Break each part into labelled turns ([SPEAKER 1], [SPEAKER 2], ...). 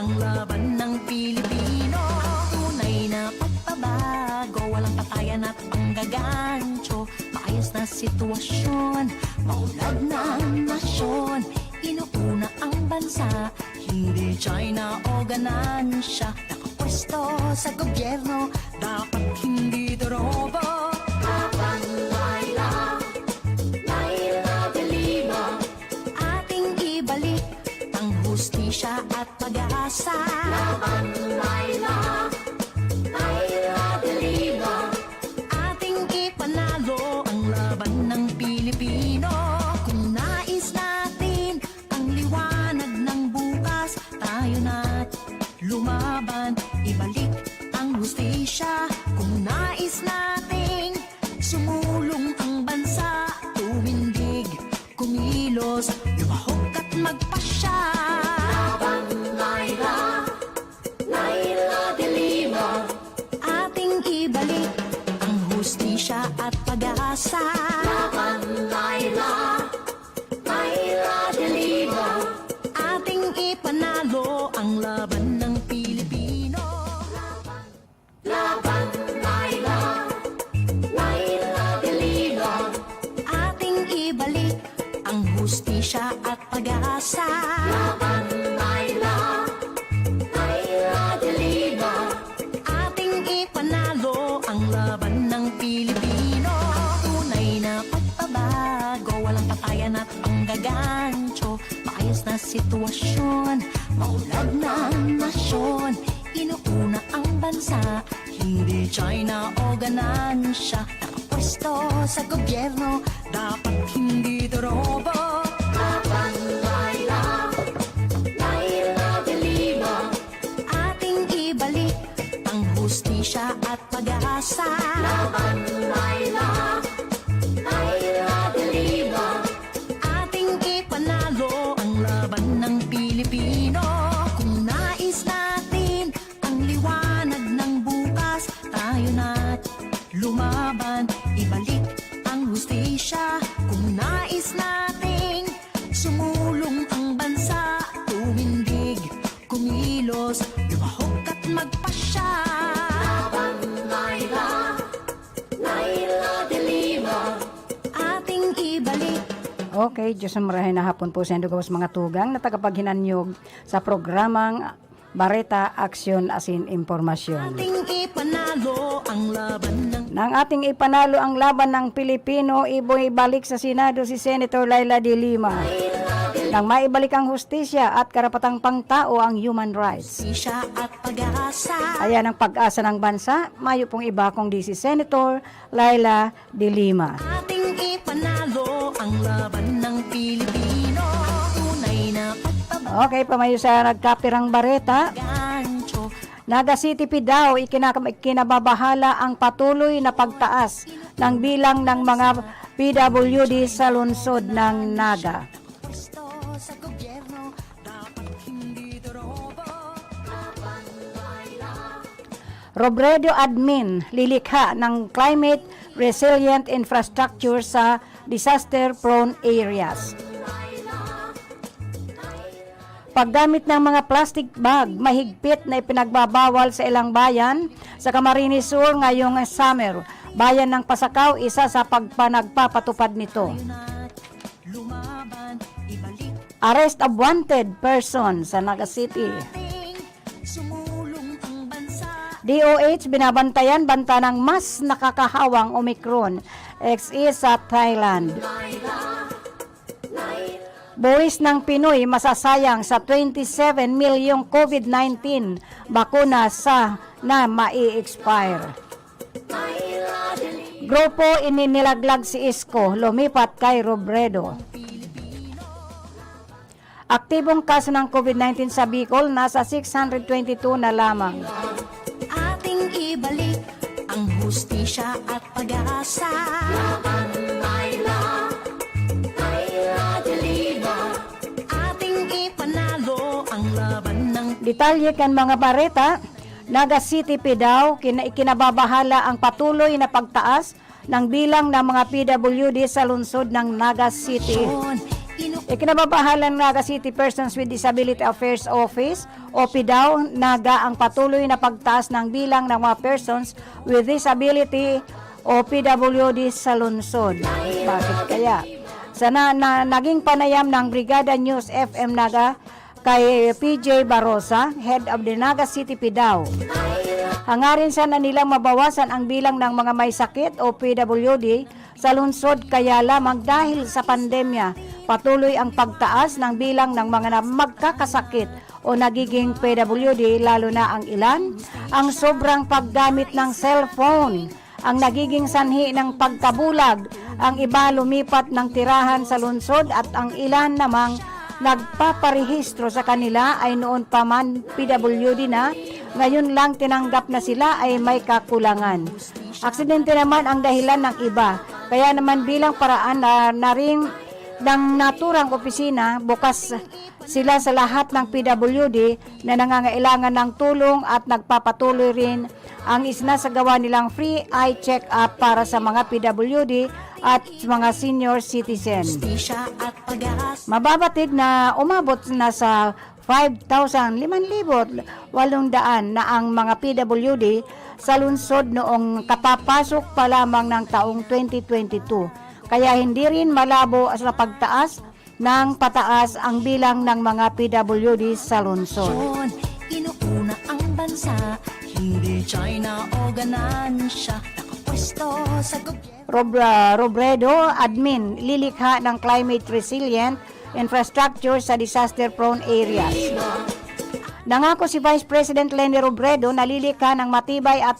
[SPEAKER 1] ang laban ng Pilipino. Tunay na pagbabago, walang patayan at panggagancho. Maayos na sitwasyon, maunlad ng nasyon. Inuuna ang bansa, hindi China o ganansya. Nakapwesto sa gobyerno, dapat hindi dorobo. Laban Laila, Laila de Lima. Ating ibalik ang hustisya at pag-asa. Laban Laila, Laila de Lima. Ating ipanalo ang laban ng Pilipino. Kung nais natin ang liwanag ng bukas, tayo na't lumaban, ibalik ang hustisya. Kung nais nating sumulong ang bansa, tumindig, kumilos, lumahok at magpasya. Laban Laila, Laila de Lima. Ating ibalik ang hustisya at pag-asa. Laban Laila, Laila de Lima. Ating ipanalo ang laban ng Pilipino. Laban Laila, Laila de Lima. Ating ibalik ang hustisya at pag-asa. Laban Laila, Laila de Lima. Ating ipanalo ang laban ng Pilipino. Tunay na pagbabago, walang patayan at panggagancho. Maayos na sitwasyon, maunlad ng nasyon. Inuuna ang bansa, hindi China o ganansya. Nakapwesto sa gobyerno, dapat hindi dorobo. Laban Laila, Laila de Lima. Ating ibalik ang hustisya at pag-asa. Laban Laila, Laila de Lima. Ating ipanalo ang laban ng Pilipino. Kung nais natin ang liwanag ng bukas, tayo na't lumaban, ibalik ang hustisya. Kung nais nating sumulong ang bansa, tumindig, kumilos, lumahok at magpasya. Laban Laila, Laila de Lima. Ating ibalik.
[SPEAKER 2] Okay, Diyos ang marahin na hapon po sa Indugawas mga tugang na tagapaghinanyog sa programang Bareta Aksyon Asin Impormasyon.
[SPEAKER 1] Ating ipanalo ang laban ng
[SPEAKER 2] Nang ating ipanalo ang laban ng Pilipino, ibalik sa Senado si Senator Laila de Lima. Nang maibalik ang hustisya at karapatang pangtao ang human rights.
[SPEAKER 1] hustisya at pag-asa.
[SPEAKER 2] Ayan ang pag-asa ng bansa, mayo pong iba kung di si Senator Laila de Lima.
[SPEAKER 1] Ating ipanalo ang laban ng Pilipino. Tunay na
[SPEAKER 2] Okay, pamayo sa nagkapirang bareta.
[SPEAKER 1] pagbagancho.
[SPEAKER 2] Naga City daw ikinababahala ang patuloy na pagtaas ng bilang ng mga PWD sa lungsod ng Naga.
[SPEAKER 1] Pwesto sa gobyerno, dapat hindi dorobo. Laban Laila.
[SPEAKER 2] Robredo admin lilikha ng climate resilient infrastructure sa disaster-prone areas. Paggamit ng mga plastic bag, mahigpit na ipinagbabawal sa ilang bayan sa Camarines Sur ngayong summer. Bayan ng Pasakaw, isa sa pagpanagpapatupad nito.
[SPEAKER 1] Lumaban, ibalik
[SPEAKER 2] Arrest of wanted person sa Naga City.
[SPEAKER 1] ating sumulong ang bansa.
[SPEAKER 2] DOH binabantayan banta ng mas nakakahawang Omicron XE sa Thailand. Buwis ng Pinoy masasayang sa 27 milyong COVID-19 bakuna sa na mai-expire. Grupo ininilaglag si Isko, lumipat kay Robredo. Aktibong kaso ng COVID-19 sa Bicol, nasa 622 na lamang.
[SPEAKER 1] Ating ibalik ang hustisya at pag-asa. Laban Laila, Laila de Lima. Ating ipanalo ang laban ng
[SPEAKER 2] Detalye kan mga bareta, Naga City daw ikinababahala ang patuloy na pagtaas ng bilang ng mga PWD sa lungsod ng Naga City.
[SPEAKER 1] Inuuna
[SPEAKER 2] Ikinababahalan Naga City Persons with Disability Affairs Office, OPDAW, Naga ang patuloy na pagtaas ng bilang ng mga persons with disability o PWD sa lungsod. Bakit kaya? Naging panayam ng Brigada News FM Naga kay PJ Barosa, Head of the Naga City PDAW. Hangarin sana nilang mabawasan ang bilang ng mga may sakit o PWD sa lungsod, kaya lamang dahil sa pandemya, patuloy ang pagtaas ng bilang ng mga magkakasakit o nagiging PWD, lalo na ang ilan. Ang sobrang paggamit ng cellphone ang nagiging sanhi ng pagkabulag, ang iba lumipat ng tirahan sa lungsod at ang ilan namang nagpaparehistro sa kanila ay noon pa man PWD na, ngayon lang tinanggap na sila ay may kakulangan. Aksidente naman ang dahilan ng iba, kaya naman bilang paraan na rin ng naturang opisina, bukas sila sa lahat ng PWD na nangangailangan ng tulong at nagpapatuloy rin ang isinasagawa nilang free eye check-up para sa mga PWD at mga senior citizen. Mababatid na umabot na sa 5,800 na ang mga PWD sa lungsod noong kapapasok pa lamang ng taong 2022. Kaya hindi rin malabo sa pagtaas ng pataas ang bilang ng mga PWD sa lungsod.
[SPEAKER 1] Inuuna ang bansa, hindi China o ganansya, nakapwesto sa
[SPEAKER 2] Robredo, admin, lilikha ng climate resilient infrastructure sa disaster-prone areas. Nangako si Vice President Leni Robredo na lilikha ng matibay at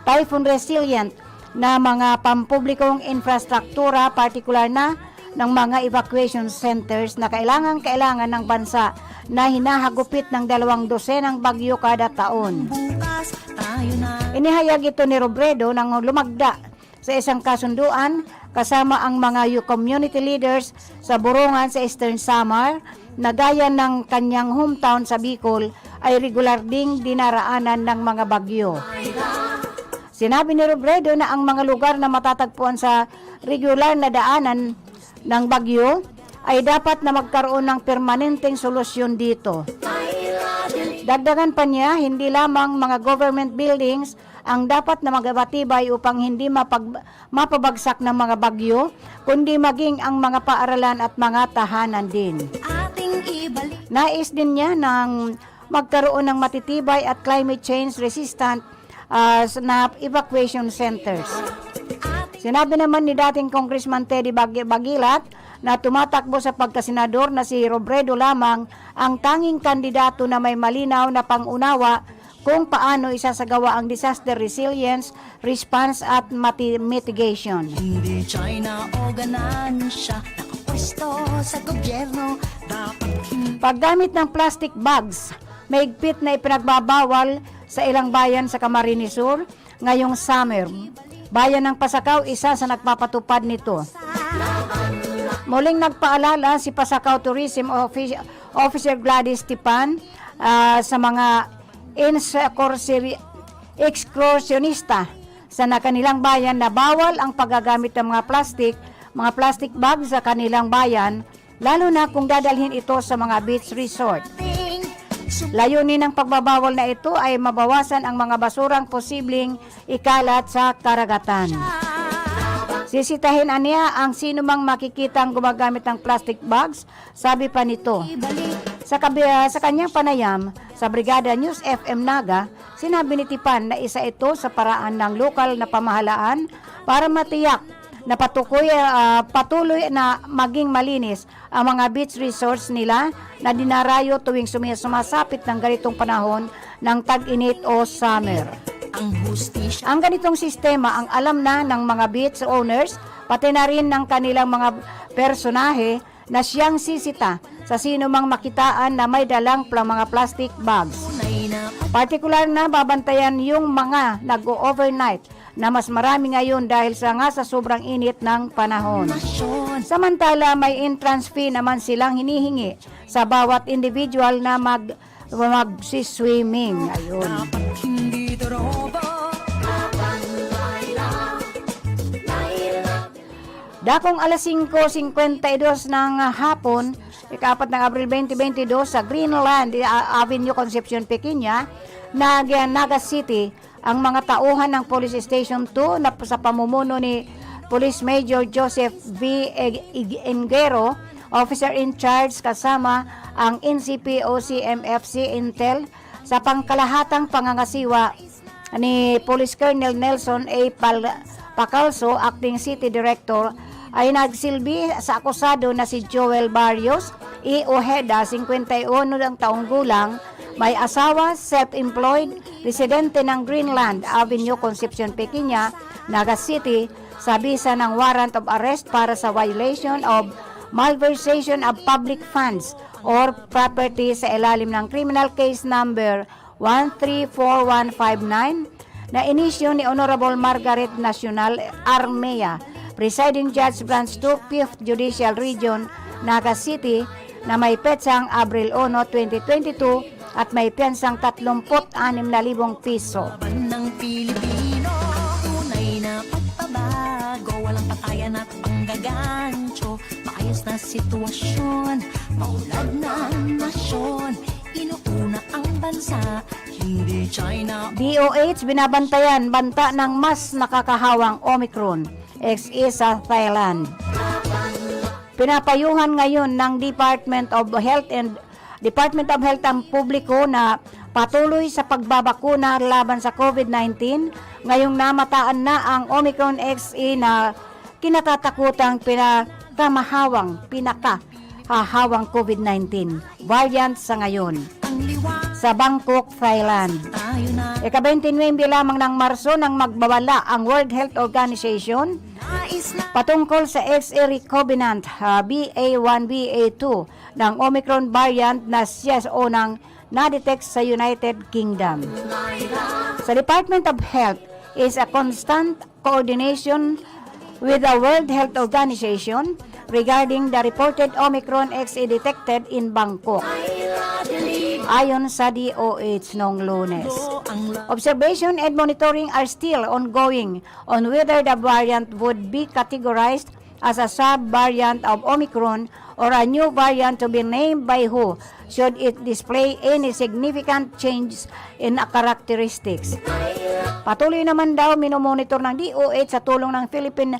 [SPEAKER 2] typhoon resilient na mga pampublikong infrastruktura, partikular na ng mga evacuation centers na kailangan ng bansa na hinahagupit ng 200 bagyo kada taon. Inihayag ito ni Robredo nang lumagda sa isang kasunduan kasama ang mga community leaders sa Burungan sa Eastern Samar na gaya ng kanyang hometown sa Bicol ay regular ding dinaraanan ng mga bagyo. Sinabi ni Robredo na ang mga lugar na matatagpuan sa regular na daanan ng bagyo ay dapat na magkaroon ng permanenteng solusyon dito. Dagdagan pa niya, hindi lamang mga government buildings ang dapat na magabatibay upang hindi mapabagsak ng mga bagyo, kundi maging ang mga paaralan at mga tahanan din. Nais din niya ng magkaroon ng matitibay at climate change resistant na evacuation centers. Sinabi naman ni dating Congressman Teddy Bagilat na tumatakbo sa pagkasenador na si Robredo lamang ang tanging kandidato na may malinaw na pangunawa kung paano isasagawa ang disaster resilience, response at mitigation.
[SPEAKER 1] Hindi China o ganansya, nakapwesto sa gobyerno, dapat
[SPEAKER 2] paggamit ng plastic bags, mahigpit na ipinagbabawal sa ilang bayan sa Camarines Sur ngayong summer. Bayan ng Pasakaw, isa sa nagpapatupad nito. Muling nagpaalala si Pasakaw Tourism Officer Gladys Tipan sa mga excursionista sa kanilang bayan na bawal ang paggagamit ng mga plastic bags sa kanilang bayan, lalo na kung dadalhin ito sa mga beach resort. Layunin ng pagbabawal na ito ay mabawasan ang mga basurang posibleng ikalat sa karagatan. Sisitahin niya ang sinumang makikitang gumagamit ng plastic bags, sabi pa nito. Sa kanyang panayam sa Brigada News FM Naga, sinabi ni Tipan na isa ito sa paraan ng lokal na pamahalaan para matiyak na patuloy na maging malinis ang mga beach resorts nila na dinarayo tuwing sumasapit ng ganitong panahon ng tag-init o summer. Ang ganitong sistema ang alam na ng mga beach owners, pati na rin ng kanilang mga personahe na siyang sisita sa sino mang makitaan na may dalang mga plastic bags. Partikular na babantayan yung mga nag-overnight na mas marami ngayon dahil sa sobrang init ng panahon. Samantala, may entrance fee naman silang hinihingi sa bawat individual na mag-swimming. Ayun. Dakong alas 5:52 ng hapon, ika-4 ng Abril 2022 sa Greenland Avenue, Concepcion, Pequeña, Naga City, ang mga tauhan ng Police Station 2 na sa pamumuno ni Police Major Joseph V. Engero, officer in charge, kasama ang NCP, OCMFC, Intel, sa pangkalahatang pangangasiwa ni Police Colonel Nelson A. Pacalso, Acting City Director, ay nagsilbi sa akusado na si Joel Barrios E. Ojeda, 51 ng taong gulang, may asawa, self-employed, residente ng Greenland Avenue, Concepcion, Pequeña, Naga City, sa bisa ng warrant of arrest para sa violation of malversation of public funds or property sa ilalim ng criminal case number 134159 na inisyo ni Honorable Margaret Nacional Armea, Presiding Judge Branch 2, 5th Judicial Region, Naga City, na may petsang Abril 1, 2022 at may piyansang 36,000 piso.
[SPEAKER 1] Laban ng Pilipino, tunay na pagbabago, walang patayan at panggagancho, maayos na sitwasyon, maulad na nasyon, inuuna ang bansa, hindi China.
[SPEAKER 2] DOH binabantayan banta ng mas nakakahawang Omicron XE sa Thailand. Pinapayuhan ngayon ng Department of Health ang publiko na patuloy sa pagbabakuna laban sa COVID-19 ngayong namataan na ang Omicron XE na kinatatakutang pinakahawang COVID-19 variant sa ngayon sa Bangkok, Thailand. Ika-29 lamang ng Marso nang magbabala ang World Health Organization patungkol sa XE recombinant BA1, BA2 ng Omicron variant na siya unang na-detect sa United Kingdom. Sa Department of Health is a constant coordination with the World Health Organization regarding the reported Omicron XE detected in Bangkok. Ayon sa DOH noong Lunes. Observation and monitoring are still ongoing on whether the variant would be categorized as a sub-variant of Omicron or a new variant to be named by who should it display any significant change in characteristics. Patuloy naman daw minomonitor ng DOH sa tulong ng Philippine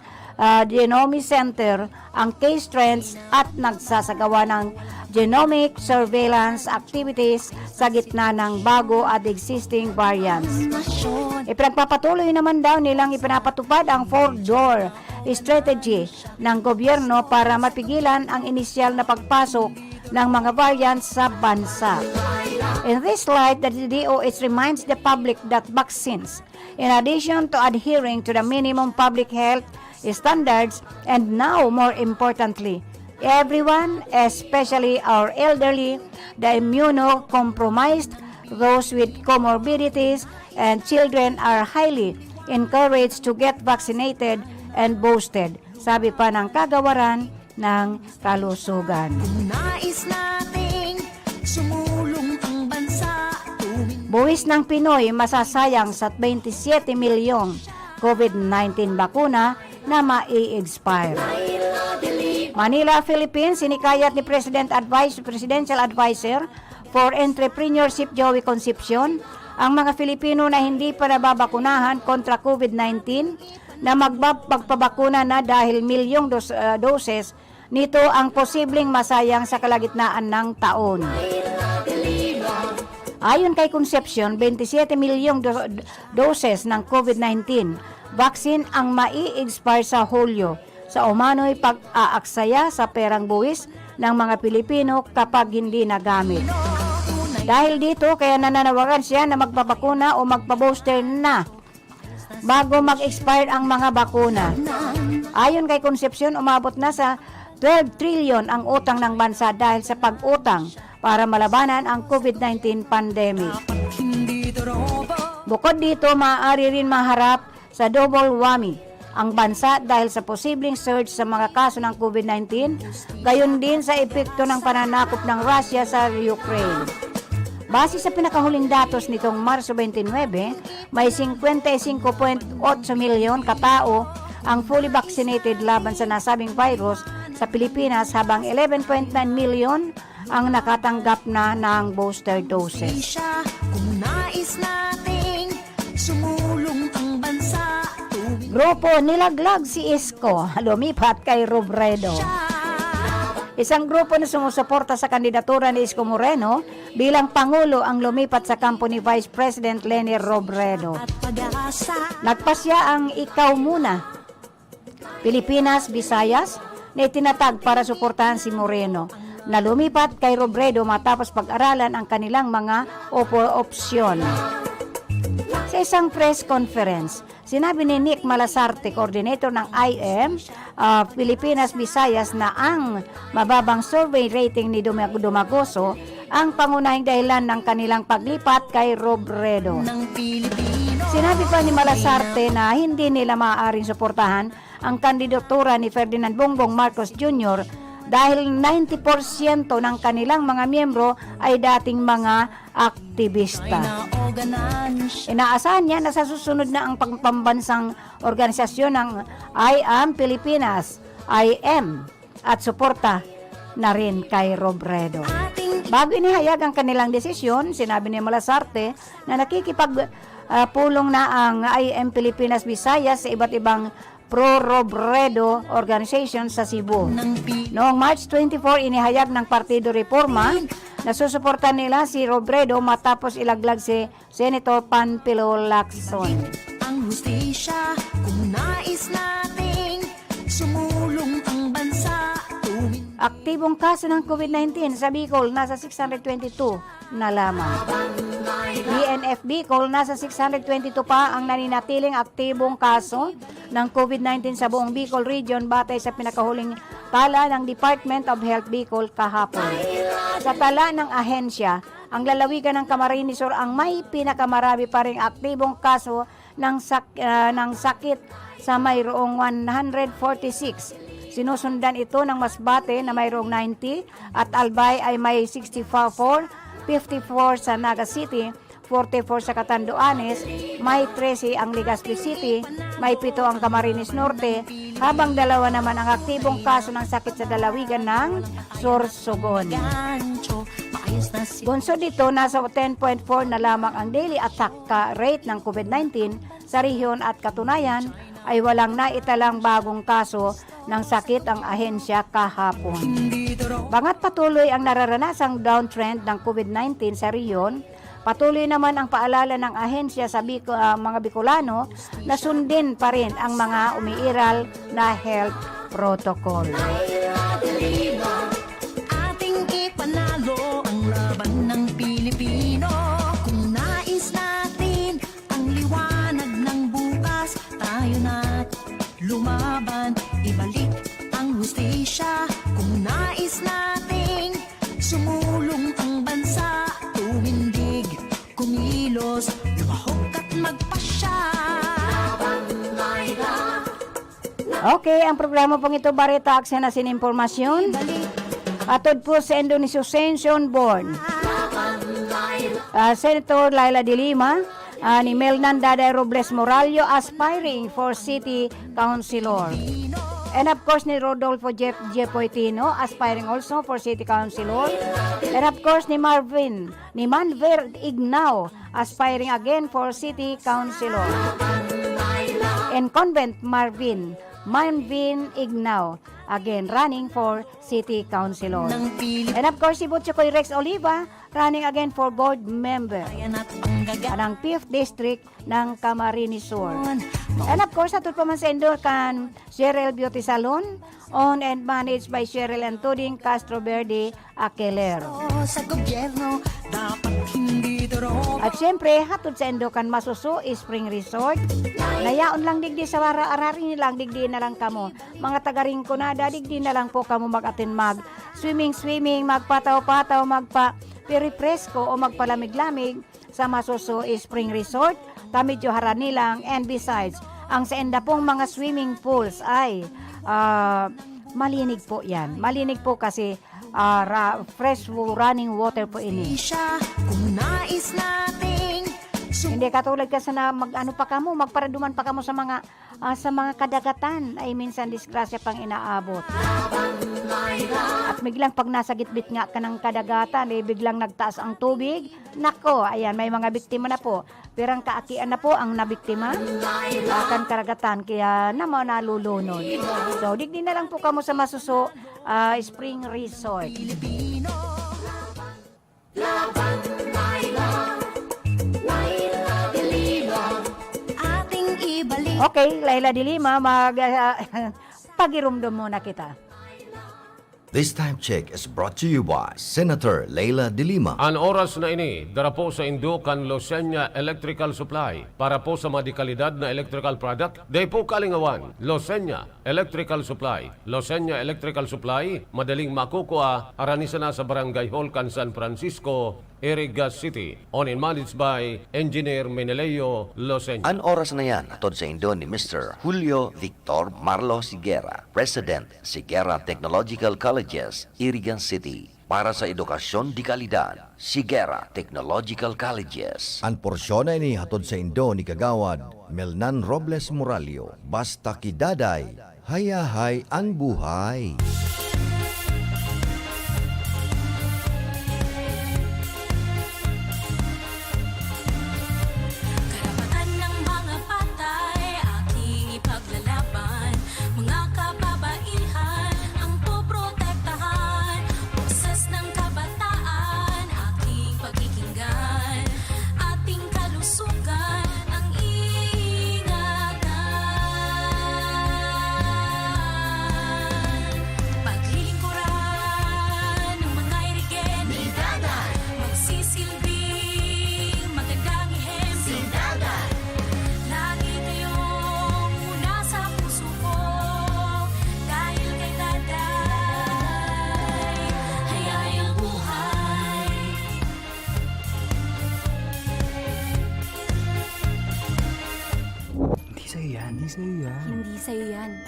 [SPEAKER 2] Genome Center ang case trends at nagsasagawa ng genomic surveillance activities sa gitna ng bago at existing variants. Ipinagpapatuloy naman daw nilang ipinapatupad ang four-door strategy ng gobyerno para mapigilan ang inisyal na pagpasok ng mga variants sa bansa. In this light, the DOH reminds the public that vaccines, in addition to adhering to the minimum public health standards, and now more importantly, everyone, especially our elderly, the immunocompromised, those with comorbidities, and children are highly encouraged to get vaccinated and boosted, sabi pa ng kagawaran ng kalusugan.
[SPEAKER 1] Nais nating sumulong ang bansa.
[SPEAKER 2] Buwis ng Pinoy masasayang sa 27 milyong COVID-19 bakuna na mai-expire. Manila, Philippines, sinikayat ni Presidential Advisor for Entrepreneurship Joey Concepcion ang mga Filipino na hindi pa nababakunahan kontra COVID-19 na magpapabakuna na dahil milyong doses nito ang posibleng masayang sa kalagitnaan ng taon. Ayon kay Concepcion, 27 milyong doses ng COVID-19 vaccine ang mai-expire sa Hulyo sa umano'y pag-aaksaya sa perang buwis ng mga Pilipino kapag hindi nagamit. Dahil dito, kaya nananawagan siya na magpabakuna o magpa-booster na bago mag-expire ang mga bakuna. Ayon kay Concepcion, umabot na sa 12 trillion ang utang ng bansa dahil sa pag-utang para malabanan ang COVID-19 pandemic. Bukod dito, maaari rin maharap sa double whammy ang bansa dahil sa posibleng surge sa mga kaso ng COVID-19, gayon din sa epekto ng pananakop ng Russia sa Ukraine. Base sa pinakahuling datos nitong Marso 29, may 55.8 milyon katao ang fully vaccinated laban sa nasabing virus sa Pilipinas habang 11.9 million ang nakatanggap na ng booster doses.
[SPEAKER 1] Siya, kung nais nating sumulong ang bansa,
[SPEAKER 2] Grupo nilaglag si Isko, lumipat kay Robredo. Isang grupo na sumusuporta sa kandidatura ni Isko Moreno bilang Pangulo ang lumipat sa kampo ni Vice President Leni Robredo.
[SPEAKER 1] at pag-asa.
[SPEAKER 2] Nagpasya ang Ikaw Muna, Pilipinas, Visayas, na itinatag para suportahan si Moreno na lumipat kay Robredo matapos pag-aralan ang kanilang mga opsyon. Sa isang press conference, sinabi ni Nick Malasarte, coordinator ng IM, Pilipinas, Visayas, na ang mababang survey rating ni Dumagoso ang pangunahing dahilan ng kanilang paglipat kay Robredo.
[SPEAKER 1] Ng Pilipino,
[SPEAKER 2] Sinabi pa ni Malasarte na hindi nila maaaring suportahan ang kandidatura ni Ferdinand Bongbong Marcos Jr. dahil 90% ng kanilang mga miyembro ay dating mga aktivista.
[SPEAKER 1] naoganan siya.
[SPEAKER 2] Inaasahan niya na sa susunod na ang pambansang organisasyon ng IAM Pilipinas, IM, at suporta na rin kay Robredo.
[SPEAKER 1] Ating
[SPEAKER 2] Bago inihayag ang kanilang desisyon, sinabi ni Malasarte na nakikipagpulong na ang IM Pilipinas Visayas sa iba't ibang pro-Robredo organization sa Cebu.
[SPEAKER 1] ng
[SPEAKER 2] Noong March 24, inihayag ng Partido Reforma na susuportan nila si Robredo matapos ilaglag si Senator Panfilo Lacson.
[SPEAKER 1] ang hustisya, kung nais nating sumulong ang bansa, tuwing
[SPEAKER 2] Aktibong kaso ng COVID-19 sa Bicol, nasa 622 na lamang. DNF Bicol, nasa 622 pa ang naninatiling aktibong kaso ng COVID-19 sa buong Bicol Region batay sa pinakahuling tala ng Department of Health Bicol kahapon. Sa tala ng ahensya, ang lalawigan ng Camarines Sur ang may pinakamarami pa ring aktibong kaso ng sakit sa mayroong 146. Sinusundan ito ng Masbate na mayroong 90 at Albay ay may 64, 54 sa Naga City, 44 sa Catanduanes, may 13 ang Legazpi City, may 7 ang Camarines Norte, habang 2 naman ang aktibong kaso ng sakit sa dalawigan ng Sorsogon.
[SPEAKER 1] gancho, maayos na si
[SPEAKER 2] Bunsod dito, nasa 10.4 na lamang ang daily attack rate ng COVID-19 sa rehiyon at katunayan ay walang naitalang bagong kaso ng sakit ang ahensya kahapon. Bangat patuloy ang nararanasang downtrend ng COVID-19 sa rehiyon, patuloy naman ang paalala ng ahensya sa mga Bicolano na sundin pa rin ang mga umiiral na health protocol.
[SPEAKER 1] ating ipanalo ang laban ng Pilipino. Kung nais natin ang liwanag ng bukas, tayo na lumaban, ibalik ang hustisya. Kung nais nating sumulong ang bansa, tumindig, kumilos, lumahok at magpasya.
[SPEAKER 2] Okay, ang programa pong ito, Barita Aksyon na Sinimpormasyon. Atod po sa Indonesia Session Board. Senator Laila de Lima, ni Melnan Daday Robles Morallo aspiring for City Councilor. And of course, ni Rodolfo Jepoy Tino aspiring also for City Councilor. And of course, ni Manver Ignao aspiring again for City Councilor. And Convent Manvin Ignao again running for City Councilor.
[SPEAKER 1] Ng Pilipinas
[SPEAKER 2] And of course, si Butchokoy Rex Oliva running again for board member
[SPEAKER 1] at panggagaan.
[SPEAKER 2] ng 5th District ng Camarines Sur. And of course, atud pa man sa Indor kan Cheryl Beauty Salon, owned and managed by Cheryl and Tuding Castro Verde Aqueler.
[SPEAKER 1] Sa gobyerno, dapat hindi duro.
[SPEAKER 2] At syempre, hatod sa Indor kan Masuso Spring Resort. Nayaon lang digdi sa arari nilang, digdi na lang kamo. Mga tagaring kunada, digdi na lang po kamo mag-atin swimming, magpataw-pataw, magpa-piripresko o magpalamig-lamig sa Masuso Spring Resort, Tamidyo Haranilang, and besides, ang sa enda pong mga swimming pools ay malinig po yan. Malinig po kasi fresh running water po ini.
[SPEAKER 1] Siya, kung nais nating
[SPEAKER 2] Hindi katulad kasi na mag-ano pa kamo, magparaduman pa kamo sa mga kadagatan ay minsan disgrasya pang inaabot. At biglang pag nasa gitbit nga ka ng kadagatan, biglang nagtaas ang tubig. Nako, ayan, may mga biktima na po. Pirang kaakian na po ang nabiktima. Akan karagatan, kaya naman nalulunod. So, digdi na lang po kamo sa Masuso Spring Resort.
[SPEAKER 1] Ating ibalik.
[SPEAKER 2] Okay, Laila de Lima, pagirumdum muna kita.
[SPEAKER 3] This time check is brought to you by Senator Leila de Lima.
[SPEAKER 4] Ang oras na ini, dara po sa Indukan Losenya Electrical Supply para po sa madikalidad na electrical product. Day po kalingawan, Losenya Electrical Supply. Losenya Electrical Supply, madaling makukuha, aranisa na sa Barangay Holcan, San Francisco, Irigas City. On and managed by Engineer Meneleo Losenya.
[SPEAKER 3] Ang oras na yan, atod sa Indo ni Mr. Julio Victor Marlo Siguera, President, Siguera Technological Colleges, Irigan City. Para sa edukasyon di kalidad, Siguera Technological Colleges. Ang porsyon na ini hatod sa Indo ni Kagawad Melnan Robles Moralio. Basta kidaday, hayahay ang buhay.
[SPEAKER 5] Karapatan ng mga patay, aking ipaglalaban. Mga kababaihan, ang poprotektahan. Boses ng kabataan, aking pagkikinggan. Ating kalusugan, ang ingatan. Paglilingkuran ng mga irigen, magsisilbing magandang ihemplo. Lagi kayong una sa puso ko, dahil kay Tatay, hayay ang buhay.
[SPEAKER 6] Hindi sa'yo yan.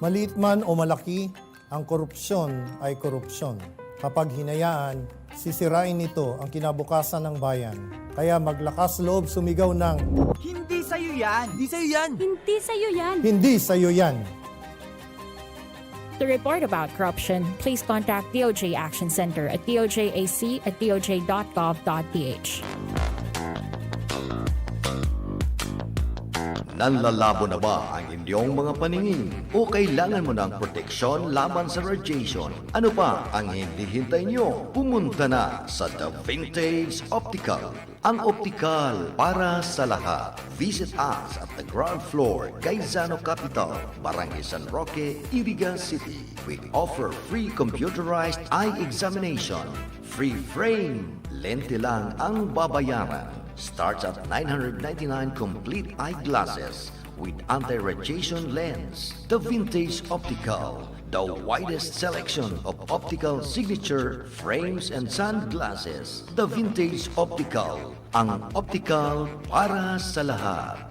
[SPEAKER 7] Maliit man o malaki, ang korupsyon ay korupsyon. Kapag hinayaan, sisirain nito ang kinabukasan ng bayan. Kaya maglakas loob sumigaw ng,
[SPEAKER 6] Hindi sa'yo yan. Hindi sa'yo yan.
[SPEAKER 5] Hindi sa'yo yan.
[SPEAKER 7] hindi sa'yo yan.
[SPEAKER 8] To report about corruption, please contact DOJ Action Center at dojAC@doj.gov.ph.
[SPEAKER 3] Nanlalabo na ba ang inyong mga paningin? O kailangan mo ng proteksyon laban sa radiation? Ano pa ang hindi hintay nyo? Pumunta na sa The Vintage Optical. Ang optical para sa lahat. Visit us at the ground floor, Gaisano Capital, Barangay San Roque, Irigan City. We offer free computerized eye examination. Free frame. Lente lang ang babayaran. Starts at 999 complete eyeglasses with anti-radiation lens. The Vintage Optical, the widest selection of optical signature frames and sunglasses. The Vintage Optical, ang optical para sa lahat.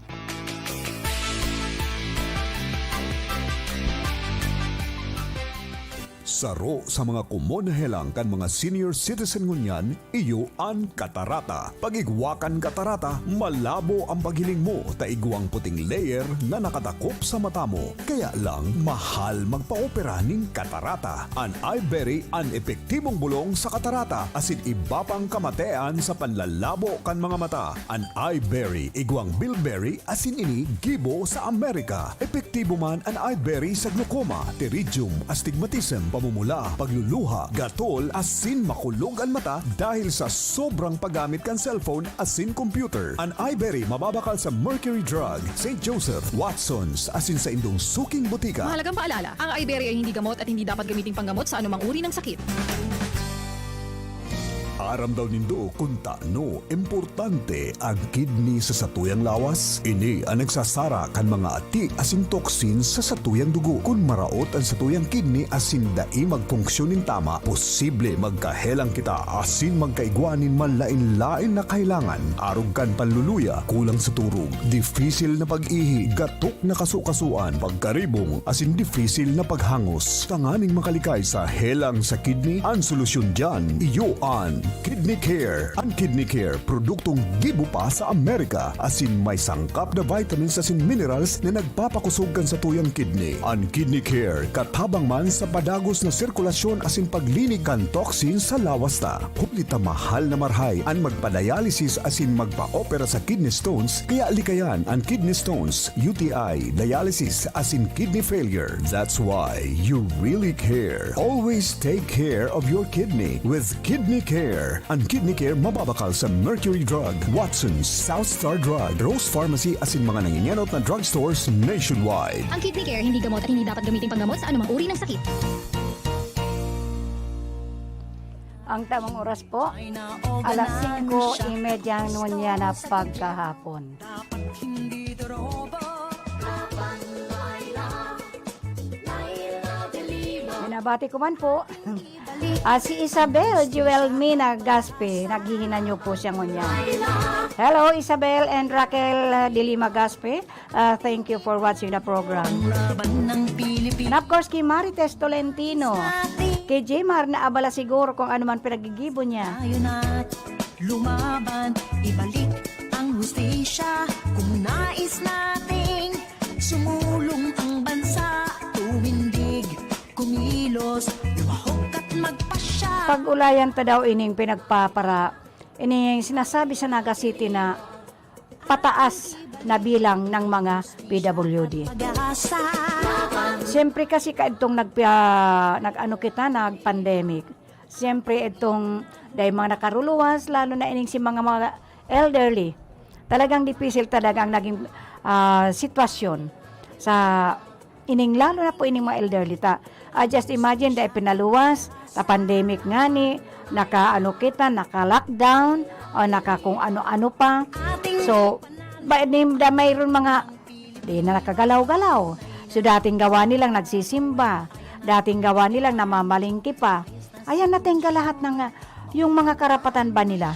[SPEAKER 9] Saro sa mga kumonahelang kan mga senior citizen ngunyan, iyo ang katarata. Pagigwakan katarata, malabo ang paghiling mo taigwang puting layer na nakatakop sa mata mo. Kaya lang, mahal magpa-opera ning katarata. An iBerry ang epektibong bulong sa katarata asin iba pang kamatean sa panlalabo kan mga mata. An iBerry, igwang bilberry asin ini gibo sa Amerika. Epektibo man an iBerry sa glaucoma, pterygium, astigmatism, pamumula, pagluluha, gatol, asin makulog ang mata dahil sa sobrang paggamit kan cellphone asin computer. An iBerry mababakal sa Mercury Drug, St. Joseph, Watson's, asin sa indong suking butika.
[SPEAKER 10] Mahalagang paalala, ang iBerry ay hindi gamot at hindi dapat gamiting panggamot sa anumang uri ng sakit.
[SPEAKER 9] Aram daw nindo kung taano importante ang kidney sa satuyang lawas. Ini ang nagsasara kan mga ati asin toxins sa satuyang dugo. Kung maraot ang satuyang kidney asin dai magfunksyonin tama, posible magkahelang kita asin magkaigwanin manlain-lain na kailangan. Arog kan panluluya, kulang sa turog, difisil na pag-ihi, gatok na kasukasuan, pagkaribong asin difisil na paghangos. Tanganing makalikay sa helang sa kidney, ang solusyon dyan, iyo an Kidney Care. Ang Kidney Care, produktong gibo pa sa Amerika. Asin may sangkap na vitamins asin minerals na nagpapakusog kan sa tuyang kidney. Ang Kidney Care, katabang man sa padagos na sirkulasyon asin paglinig kan toxin sa lawas ta. Hulita mahal na marhay ang magpa-dialysis asin magpa-opera sa kidney stones, kaya likayan ang kidney stones, UTI, dialysis asin kidney failure. That's why you really care. Always take care of your kidney with Kidney Care. Ang Kidney Care mababakal sa Mercury Drug, Watson's, South Star Drug, Rose Pharmacy asin mga nanginyanot na drugstores nationwide.
[SPEAKER 10] Ang Kidney Care hindi gamot at hindi dapat gamitin panggamot sa anumang uri ng sakit.
[SPEAKER 2] Ang tamang oras po, alas 5:30 nunya na pagkahapon. Binabati ko man po. Si Isabel Joelmina Gaspe, naghihinan niyo po siya ngunya. Hello Isabel and Raquel de Lima Gaspe. Thank you for watching the program.
[SPEAKER 1] Laban ng Pilipinas.
[SPEAKER 2] And of course, kay Marites Tolentino. Kay Jmar na abala siguro kung ano man pinagigibo niya.
[SPEAKER 1] Tayo na't lumaban, ibalik ang hustisya. Kung nais nating sumulong ang bansa, tumindig, kumilos, lumahok at magpasya.
[SPEAKER 2] Pag-ulayan pa daw ining pinagpapara, ining sinasabi sa Naga City na pataas na bilang ng mga PWD.
[SPEAKER 1] Pag-asa,
[SPEAKER 2] Siyempre kasi kaitong nag-pandemic. Siyempre itong dahil mga nakaruluwas, lalo na ining si mga elderly. Talagang difícil talaga ang naging sitwasyon sa ining lalo na po ining mga elderly ta. Just imagine dahil pinaluwas sa pandemic nga ni naka-lockdown o naka kung ano-ano pa. So mayroon mga di na nakagalaw-galaw. So dating gawa nilang nagsisimba, dating gawa nilang namamalingki pa. Ayan natingga lahat ng yung mga karapatan ba nila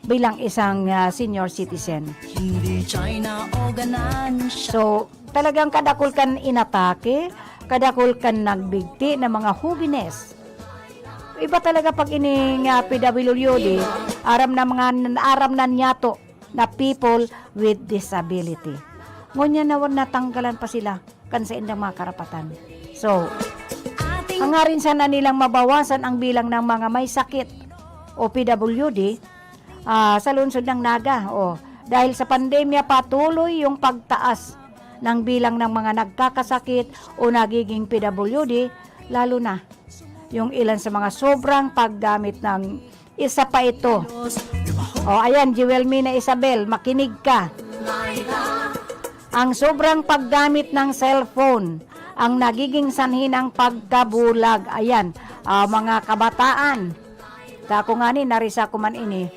[SPEAKER 2] bilang isang senior citizen.
[SPEAKER 1] hindi China o ganansya.
[SPEAKER 2] So talagang kadakol kan inatake, kadakol kan nagbigti ng mga hubines. Iba talaga pag ining PWD, aram na nyato na people with disability. Ngunya nawan natanggalan pa sila kan sa indang mga karapatan. So, hangarin sana nilang mabawasan ang bilang ng mga may sakit o PWD sa lungsod ng Naga. Dahil sa pandemya patuloy yung pagtaas ng bilang ng mga nagkakasakit o nagiging PWD, lalo na yung ilan sa mga sobrang paggamit ng isa pa ito. Ayan, Joelmina Isabel, makinig ka. Ang sobrang paggamit ng cellphone ang nagiging sanhi ng pagkabulag. Ayan, mga kabataan. Ako nga ni, narisa ko man ini.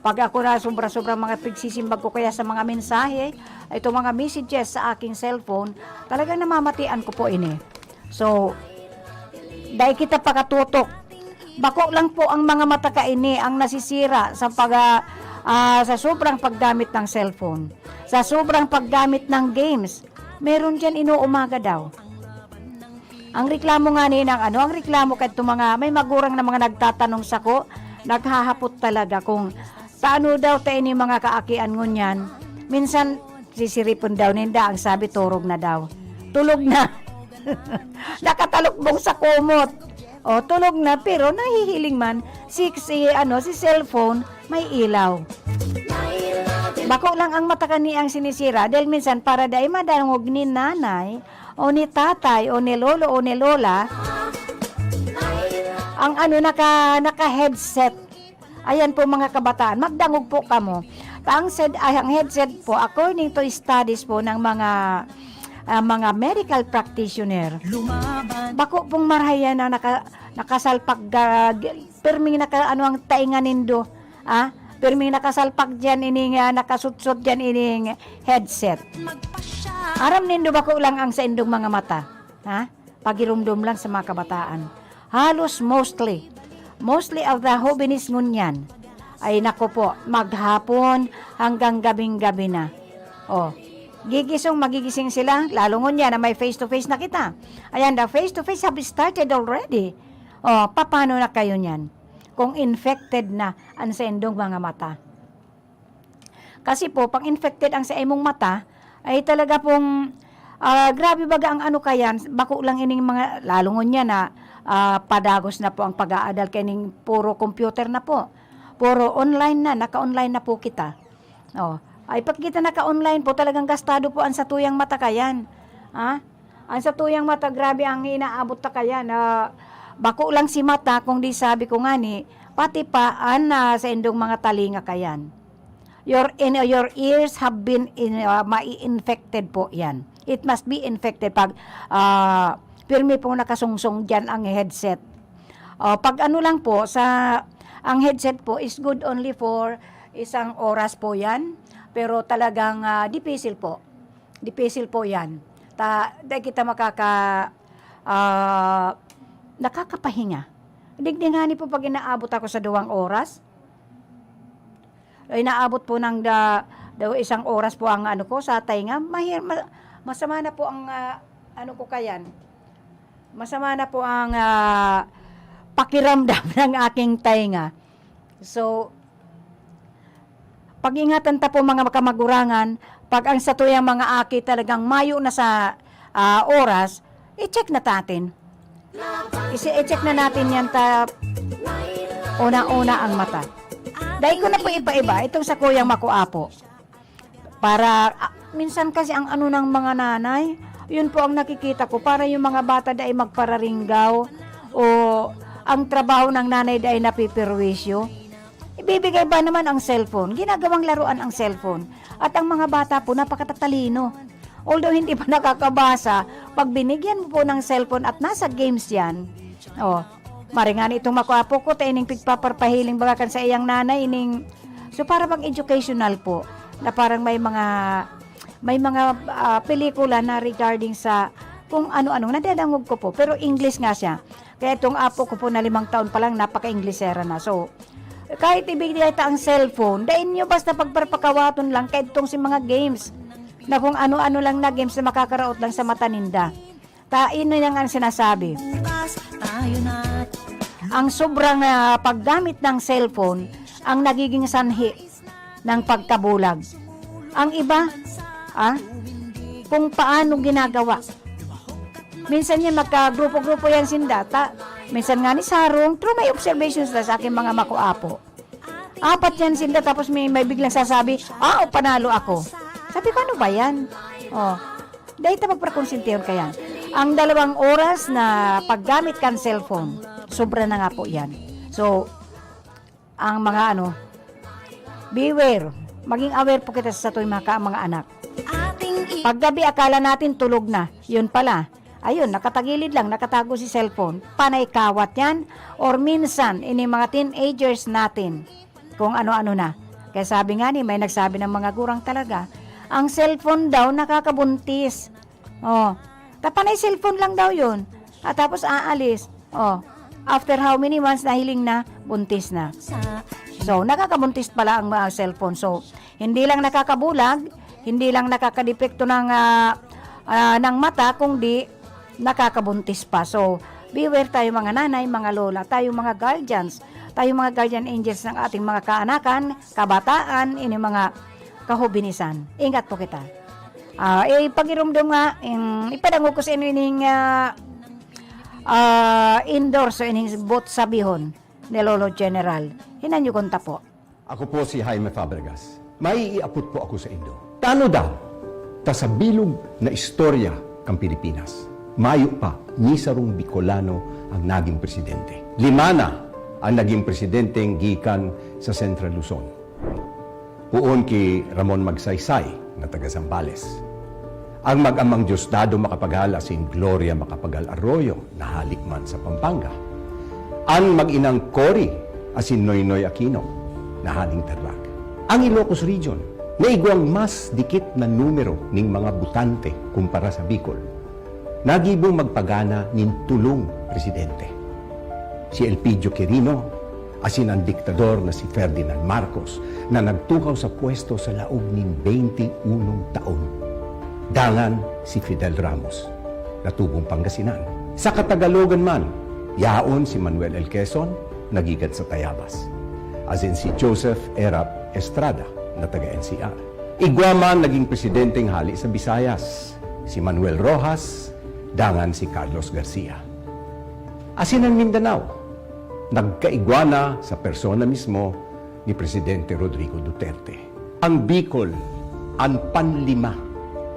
[SPEAKER 2] Pag ako na sobra-sobrang mga pigsisimbag ko kaya sa mga mensahe, ito mga messages sa aking cellphone, talagang namamatian ko po ini. So, dahil kita pakatutok, bako lang po ang mga mata kaini ang nasisira sa sa sobrang paggamit ng cellphone, sa sobrang paggamit ng games. Meron dyan inuumaga daw. Ang reklamo nga ni ang reklamo kahit mga may magurang na mga nagtatanong sa ko, naghahapot talaga kung paano daw tayo ni mga kaakian ngunyan. Minsan sisiripon daw ninda, ang sabi turog na daw. Tulog na. Nakatalukbong sa kumot. Tulog na pero nahihiling man si cellphone may ilaw. Bako lang ang mata kaniyang sinisira dahil minsan para dahil madangog ni nanay o ni tatay o ni lolo o ni lola ang naka headset. Ayan po mga kabataan, magdangog po kamo. Ang headset po according to studies po ng mga medical practitioner. Bako pong marhayan na nakasalpak perming ang taingan nindo. Perming nakasalpak dyan ining nakasutsot dyan ining headset. Aram nindo bako lang ang sa indong mga mata. Pagirumdum lang sa mga kabataan. Halos mostly of the hobinis ngunyan ay nako po, maghapon hanggang gabing-gabi na. Magigising sila, lalo ngunyan na may face-to-face na kita. Ayan, the face-to-face have started already. Paano na kayo niyan? kung infected na ang sa indong mga mata. Kasi po, pag infected ang sa imong mata, ay talaga pong grabe baga ang ano kayan, bako lang ining mga, lalungon niya na padagos na po ang pag-aadal kining puro computer na po. Puro online na, naka-online na po kita. Ay pag kita naka-online po, talagang gastado po ang satuyang mata kayan. Ang satuyang mata, grabe ang inaabot ta kayan. Bako lang si mata, kung di sabi ko nga ni, pati pa sa indong mga talinga kayan. Your ears have been ma-infected po yan. It must be infected pag pirmi pong nakasungsong dyan ang headset. Pag ano lang po, ang headset po is good only for isang oras po yan. Pero talagang dipisil po. Dipisil po yan. Dahil kita nakakapahinga. Digdingani po pag inaabot ako sa 2 oras. Inaabot po ng isang oras po ang ano ko sa tainga. Masama na po ang ano ko kayan. Masama na po ang pakiramdam ng aking tainga. So, pag-ingatan ta po mga kamagurangan, pag ang satuyang mga aki talagang mayo na sa oras, i-check na natin. I-check na natin yan una-una ang mata. Dahil ko na po iba-iba, itong sa Kuyang Makuapo. Para, minsan kasi ang ano ng mga nanay, yun po ang nakikita ko, para yung mga bata dahil magpararinggaw, o ang trabaho ng nanay dahil napipirwisyo. Ibibigay ba naman ang cellphone? Ginagawang laruan ang cellphone. At ang mga bata po, napakatatalino. Although hindi pa nakakabasa, pag binigyan mo po ng cellphone at nasa games yan, maringan itong Makuapo ko, ining pigpaparpahiling bagakan sa iyang nanay, so para bang educational po, na parang may mga pelikula na regarding sa kung ano-ano, nadadangog ko po, pero English nga siya. Kaya itong apo ko po na 5 taon pa lang, napaka-Inglesera na. So, kahit ibigay ita ang cellphone, dahin nyo basta pagparpakawaton lang, kahit itong si mga games, na kung ano-ano lang na games na makakaraot lang sa mata ninda. Tain na yung sinasabi. Ang sobrang paggamit ng cellphone ang nagiging sanhi ng pagkabulag. Ang iba, kung paano ginagawa. Minsan yan magka-grupo-grupo yan sindata. Minsan nga ni Sarong, true may observations na sa aking mga Makuapo. 4 yan sinda, tapos may biglang sasabi, panalo ako. Sabi ko, ano ba yan? Dahil ito magpakonsintiyon ka yan. Ang 2 oras na paggamit kan cellphone, sobra na nga po yan. So, ang mga beware. Maging aware po kita sa tuwing mga anak. Paggabi, akala natin tulog na. Yun pala. Ayun, nakatagilid lang, nakatago si cellphone. Panay kawat yan. Or minsan, ini mga teenagers natin, kung ano-ano na. Kaya sabi nga may nagsabi ng mga gurang talaga, ang cellphone daw nakakabuntis. Panay cellphone lang daw yun. At tapos aalis. After how many months nahiling na, buntis na. So, nakakabuntis pala ang cellphone. So, hindi lang nakakabulag, hindi lang nakakadepekto ng mata, kundi nakakabuntis pa. So, beware tayo mga nanay, mga lola, tayo mga guardians, tayo mga guardian angels ng ating mga kaanakan, kabataan, ini mga kahubinisan. Ingat po kita. Pag-irumdum nga, ipadangog ko sa inyo ining indoor, so ining bot sabihon ni Lolo General. Hinanyo konta po.
[SPEAKER 11] Ako po si Jaime Fabregas. May iapot po ako sa Indo. Tano daw, sa bilog na istorya kang Pilipinas. Mayo pa, ni Sarong Bicolano ang naging presidente. 5 na ang naging presidenteng gikan sa Central Luzon. Puon ki Ramon Magsaysay na taga Zambales. Ang mag-amang Diosdado Makapaghala sin Gloria Macapagal Arroyo na halik man sa Pampanga. Ang mag-inang Cory asin Noynoy Aquino na haling Tarlac. Ang Ilocos Region na igwang mas dikit na numero ning mga butante kumpara sa Bicol. Nagibong magpagana nin tulong presidente. Si Elpidio Quirino, asin ang diktador na si Ferdinand Marcos na nagtukaw sa pwesto sa laog nin 21 taon. Dangan si Fidel Ramos, na tubong Pangasinan. Sa Katagalogan man, yaon si Manuel L. Quezon, nagikat sa Tayabas. As in si Joseph Erap Estrada na taga-NCR. Igwaman naging presidenteng hali sa Visayas. Si Manuel Rojas, dangan si Carlos Garcia. Asin ang Mindanao, nagkaigwana sa persona mismo ni Presidente Rodrigo Duterte. Ang Bicol, ang panlima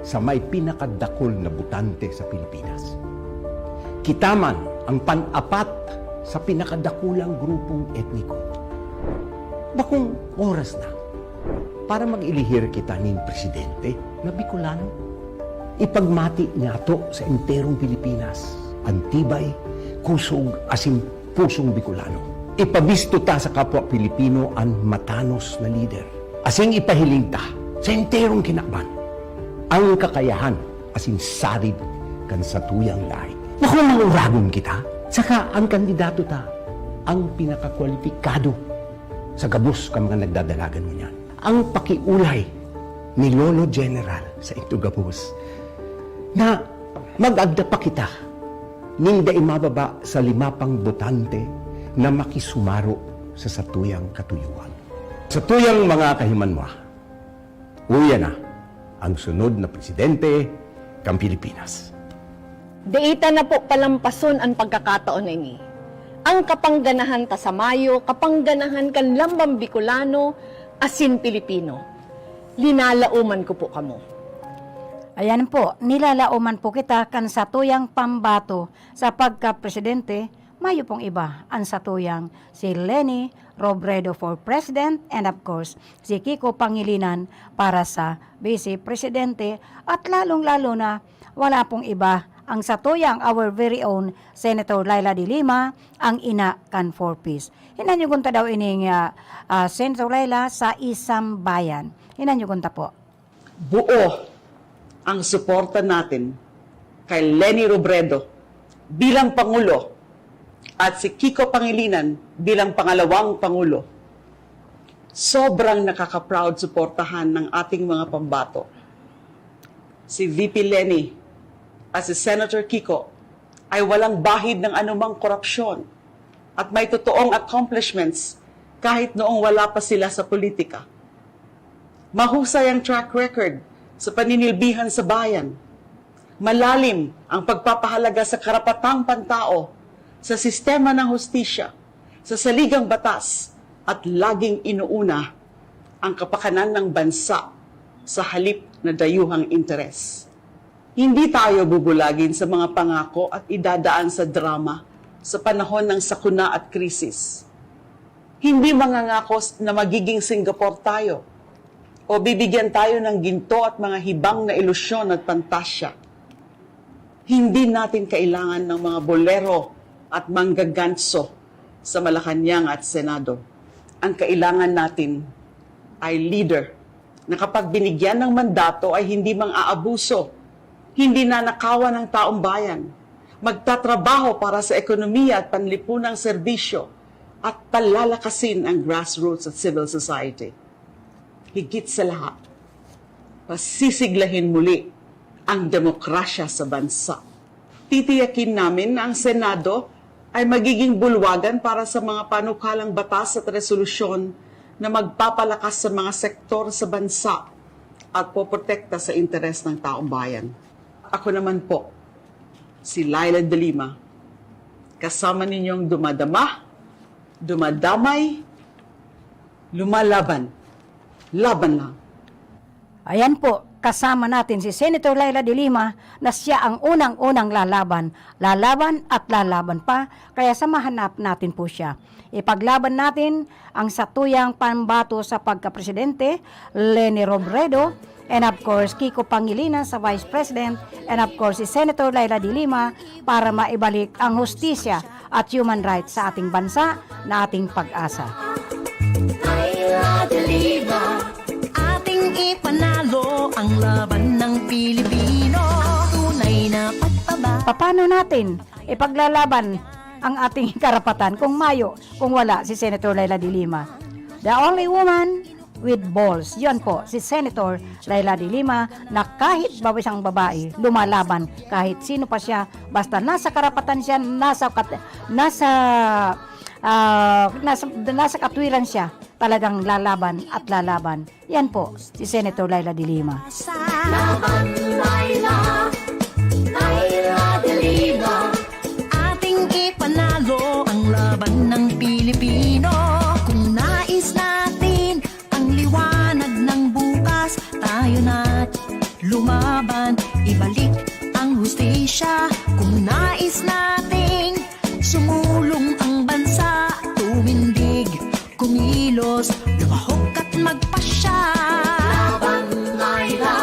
[SPEAKER 11] sa may pinakadakol na butante sa Pilipinas. Kitaman, ang pan-apat sa pinakadakulang grupong etniko. Bakong oras na para mag-ilihir kita ning presidente na Bicolano. Ipagmati niya to sa enterong Pilipinas. Antibay, kusog, asin pusong Bicolano. Ipabisto ta sa kapwa Pilipino ang matanos na lider. Asing ipahiling ta sa enterong kinakban ang kakayahan asin sarid kan sa tuyang lahi. Naku, manguragon kita. Saka ang kandidato ta, ang pinakakwalipikado sa gabos ka mga nagdadalagan mo niyan. Ang pakiulay ni Lolo General sa ito gabos na mag-agda pa kita ninda imababa sa 5 pang botante na makisumaro sa satuyang katuyuan. Sa tuyang mga kahimanwa, uya na ang sunod na presidente kang Pilipinas.
[SPEAKER 12] Deita na po palampason ang pagkakataon na ini. Ang kapangganahan ta sa Mayo, kapangganahan kan lambang Bicolano, asin Pilipino. Linalauman ko po kamo.
[SPEAKER 2] Ayan po, nilalauman po kita kan satuyang pambato sa pagka-presidente, mayo pong iba ang satuyang si Leni Robredo for President and of course si Kiko Pangilinan para sa Vice Presidente at lalong-lalo na wala pong iba ang satuyang our very own Senator Laila de Lima ang ina kan for peace. Hinanyugunta daw ining Senator Laila sa isang bayan. Hinanyugunta po.
[SPEAKER 13] Buo ang suporta natin kay Leni Robredo bilang Pangulo at si Kiko Pangilinan bilang pangalawang Pangulo. Sobrang nakaka-proud suportahan ng ating mga pambato. Si VP Leni at si Senator Kiko ay walang bahid ng anumang korupsyon at may totoong accomplishments kahit noong wala pa sila sa politika. Mahusay ang track record sa paninilbihan sa bayan. Malalim ang pagpapahalaga sa karapatang pantao, sa sistema ng hustisya, sa saligang batas, at laging inuuna ang kapakanan ng bansa sa halip na dayuhang interes. Hindi tayo bubulagin sa mga pangako at idadaan sa drama sa panahon ng sakuna at krisis. Hindi mangangako na magiging Singapore tayo o bibigyan tayo ng ginto at mga hibang na ilusyon at pantasya. Hindi natin kailangan ng mga bolero at manggaganso sa Malacanang at Senado. Ang kailangan natin ay leader na kapag binigyan ng mandato ay hindi mang-aabuso, hindi nanakawan ng taong bayan, magtatrabaho para sa ekonomiya at panlipunang serbisyo at palalakasin ang grassroots at civil society. Higit sa lahat, pasisiglahin muli ang demokrasya sa bansa. Titiyakin namin na ang Senado ay magiging bulwagan para sa mga panukalang batas at resolusyon na magpapalakas sa mga sektor sa bansa at poprotekta sa interes ng taong bayan. Ako naman po, si Laila de Lima, kasama ninyong dumadama, dumadamay, lumalaban. Laban lang.
[SPEAKER 2] Ayan po, kasama natin si Senator Laila de Lima na siya ang unang-unang lalaban. Lalaban at lalaban pa, kaya samahan natin po siya. Ipaglaban natin ang satuyang pambato sa pagka-presidente, Leni Robredo, and of course, Kiko Pangilinan sa Vice President, and of course, si Senator Laila de Lima para maibalik ang hustisya at human rights sa ating bansa na ating pag-asa.
[SPEAKER 1] Laila de Lima, ating ipanalo ang laban ng Pilipino. Tunay na pagpaba.
[SPEAKER 2] Paano natin ipaglalaban ang ating karapatan kung mayo, kung wala si Senator Laila de Lima? The only woman with balls. Yun po, si Senator Laila de Lima na kahit bawisang babae, lumalaban kahit sino pa siya, basta nasa karapatan siya, nasa nasa katwiran siya, talagang lalaban at lalaban. Yan po, si Senator Laila de Lima.
[SPEAKER 1] Laban, Laila, Laila de Lima. Ating ipanalo ang laban ng Pilipino. Kung nais natin ang liwanag ng bukas, tayo na't lumaban, ibalik ang hustisya. Kung nais nating sumulong ang bansa, tumindig, kumilos, lumahok at magpasya. Laban, Laila,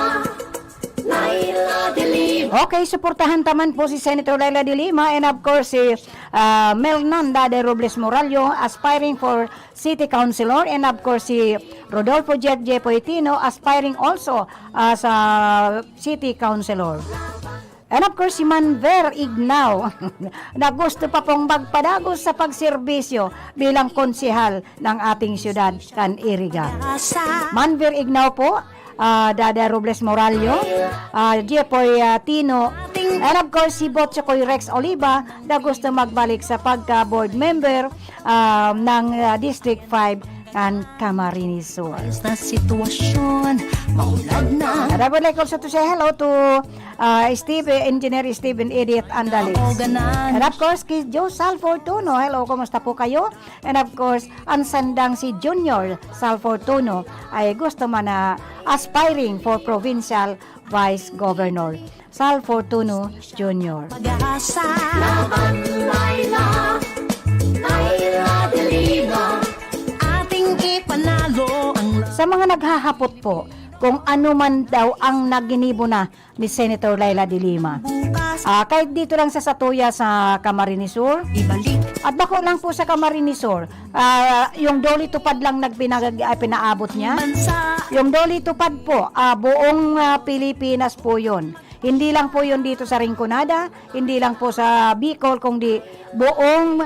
[SPEAKER 1] Laila de Lima.
[SPEAKER 2] Okay, suportahan taman po si Senator Laila de Lima and of course si Melnanda de Robles Morallo aspiring for City Councilor and of course si Rodolfo J. Poitino aspiring also as City Councilor. And of course, si Manver Ignao na gusto pa pong magpadagos sa pagserbisyo bilang konsehal ng ating syudad, Can Iriga. Manver Ignao po, Dada Robles Morallo, Jepoy Tino, and of course si Botchokoy Rex Oliva na gusto magbalik sa pagka-board member ng District 5 and Camarines Sur.
[SPEAKER 1] Sa sitwasyon, maulad na.
[SPEAKER 2] And I would like also to say hello to Engineer Steven Edith Andalis. And of course, kay Joe Sal Fortuno. Hello, kumusta po kayo? And of course, ang sandang si Junior Sal Fortuno ay gusto man na aspiring for Provincial Vice Governor. Sal Fortuno Jr.
[SPEAKER 1] Pag-asa, laban, Laila, Laila de Lima. Ating ipanalo ang
[SPEAKER 2] Sa mga naghahapot po kung ano man daw ang naginibo na ni Senator Laila de Lima. Kahit dito lang sa Satuya sa Camarines Sur,
[SPEAKER 1] ibalik.
[SPEAKER 2] At bako lang po sa Camarines Sur, yung Doli Tupad lang pinaabot niya. Yung Doli Tupad po, buong Pilipinas po yun. Hindi lang po yun dito sa Rinconada, hindi lang po sa Bicol, kundi buong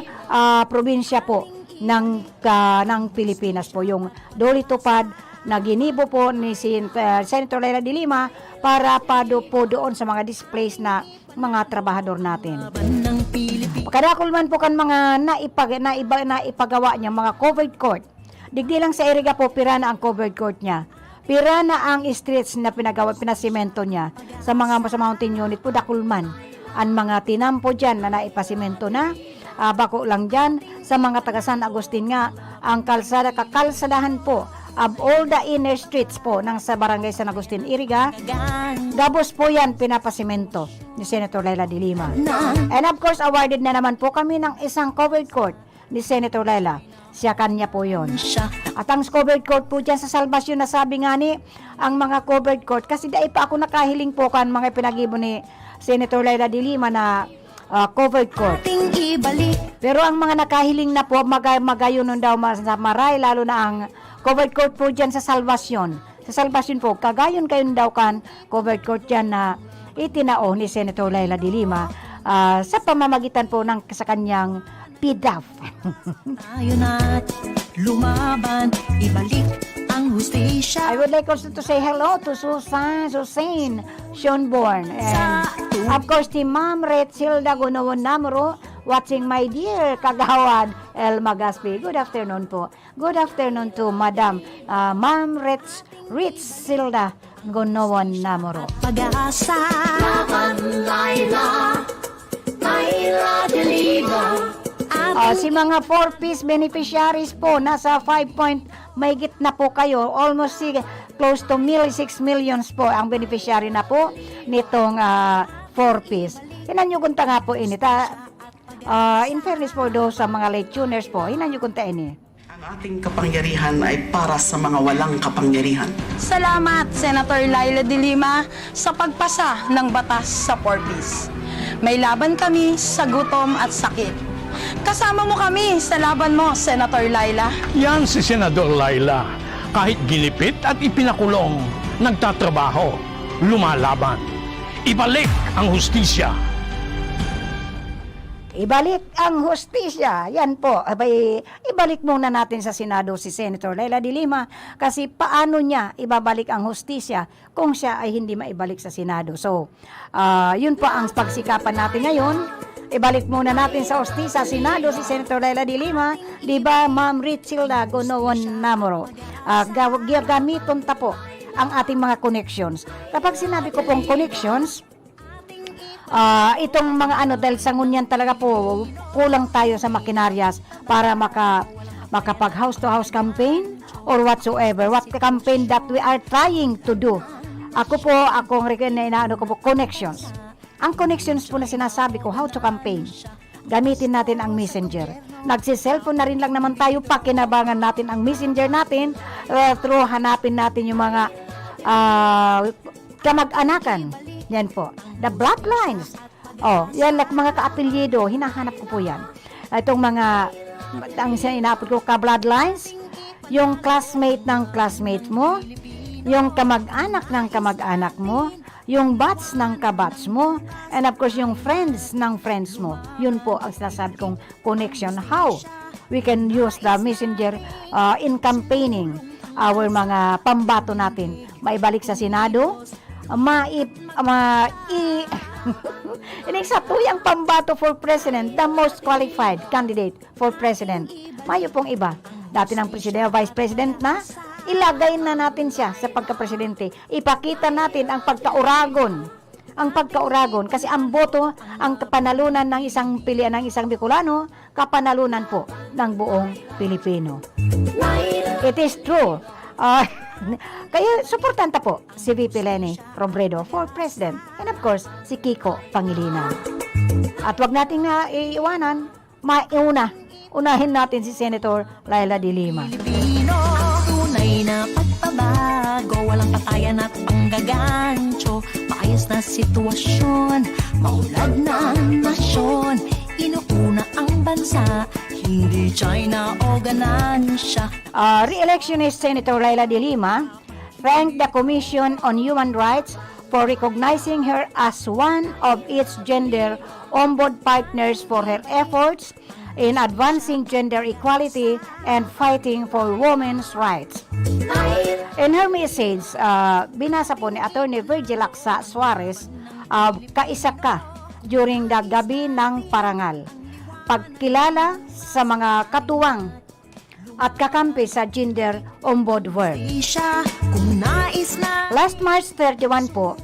[SPEAKER 2] probinsya po ng Pilipinas po. Yung Doli Tupad na ginibo po ni Senator Laila de Lima para pa po doon sa mga displaced na mga trabahador natin. Kadakol man po kan mga naipagawa niya, mga covered court. Digdi lang sa Iriga po, pira na ang covered court niya. Pira na ang streets na pinasimento niya sa mountain unit po, dakulman. Ang mga tinampo dyan na naipasimento na, bako lang dyan, sa mga taga San Agustin nga, ang kakalsadahan po, of all the inner streets po ng sa barangay San Agustin, Iriga, gabos po yan pinapasimento ni Senator Laila de Lima. And of course, awarded na naman po kami ng isang covered court ni Senator Laila. Siya kanya po yon. At ang covered court po dyan sa Salvacion, na sabi nga ni, ang mga covered court, kasi dahil pa ako nakahiling po kan mga pinagibo ni Senator Laila de Lima na covered court. Pero ang mga nakahiling na po, magayon nun daw sa Maray, lalo na ang covered court po dyan sa Salvacion. Sa Salvacion po, kagayon kayo daw kan covered court dyan na itinao ni Senator Laila de Lima sa pamamagitan po ng sa kanyang PDAF.
[SPEAKER 1] Tayo na't lumaban, ibalik ang hustisya.
[SPEAKER 2] I would like also to say hello to Susan Schonborn. And of course, si Ma'am Retzilda Gunawon Namro, watching my dear Kagawad El Magaspi. Good afternoon po. Good afternoon to Madam Ma'am Retzilda Gunawon Namro.
[SPEAKER 1] Pag-asa, laban, Laila, Laila de Lima.
[SPEAKER 2] Si mga 4-piece beneficiaries po, nasa 5 point mahigit na po kayo, almost close to 6 millions po ang beneficiary na po nitong 4-piece. Hinan nyo kunta nga po inita. In fairness po do sa mga late tuners po, hinan nyo kunta ini.
[SPEAKER 13] Ang ating kapangyarihan ay para sa mga walang kapangyarihan.
[SPEAKER 14] Salamat, Senator Laila de Lima, sa pagpasa ng batas sa 4-piece. May laban kami sa gutom at sakit. Kasama mo kami sa laban mo, Senator Laila.
[SPEAKER 15] Yan si Senador Laila. Kahit ginipit at ipinakulong, nagtatrabaho, lumalaban. Ibalik ang hustisya.
[SPEAKER 2] Ibalik ang hustisya. Yan po. Ibalik muna natin sa Senado si Senator Laila de Lima kasi paano niya ibabalik ang hustisya kung siya ay hindi maibalik sa Senado. So, yun po ang pagsikapan natin ngayon. ibalik muna natin sa Hostisa, Senado, si Senator Laila de Lima, di ba, Ma'am Richilda Gonoon Namoro. Gamiton ta po ang ating mga connections. Kapag sinabi ko pong connections, itong mga dahil sa ngunyan talaga po, kulang tayo sa makinaryas para makapag house-to-house campaign or whatsoever, what campaign that we are trying to do. Akong connections. Ang connections po na sinasabi ko, how to campaign. Gamitin natin ang messenger. Nagsi-cellphone na rin lang naman tayo, pakinabangan natin ang messenger natin, through hanapin natin yung mga kamag-anakan. Yan po. The bloodlines. Yan like mga ka-apelyido, hinahanap ko po yan. Itong mga, ang inaapot ko, ka-bloodlines, yung classmate ng classmate mo, yung kamag-anak ng kamag-anak mo, yung batch ng kabatch mo, and of course yung friends ng friends mo. Yun po ang sinasabi kong connection. How we can use the messenger in campaigning our mga pambato natin. Maibalik sa Senado, inaksatuyang pambato for president, the most qualified candidate for president. Mayo pong iba. Dati ng presidente, vice president na, ilagay na natin siya sa pagka-presidente. Ipakita natin ang pagkauragon. Ang pagkauragon. Kasi ang boto, ang panalunan ng isang pilihan ng isang Bicolano, kapanalunan po ng buong Pilipino. It is true. Kaya suportanta po si VP Leni Robredo for president. And of course, si Kiko Pangilinan. At wag nating iiwanan, unahin natin si Senator Laila de Lima.
[SPEAKER 1] Tunay na pagbabago, walang patayan at panggagancho, maayos na sitwasyon, maulad na nasyon, inuuna ang bansa, hindi China o ganansya.
[SPEAKER 2] Re-electionist Senator Laila de Lima thanked the Commission on Human Rights for recognizing her as one of its gender ombud partners for her efforts in advancing gender equality and fighting for women's rights. In her message, binasa po ni Attorney Virgil Laksa Suarez, kaisa ka during the Gabi ng Parangal. Pagkilala sa mga katuwang at kakampi sa gender ombud work. Last March 31 po,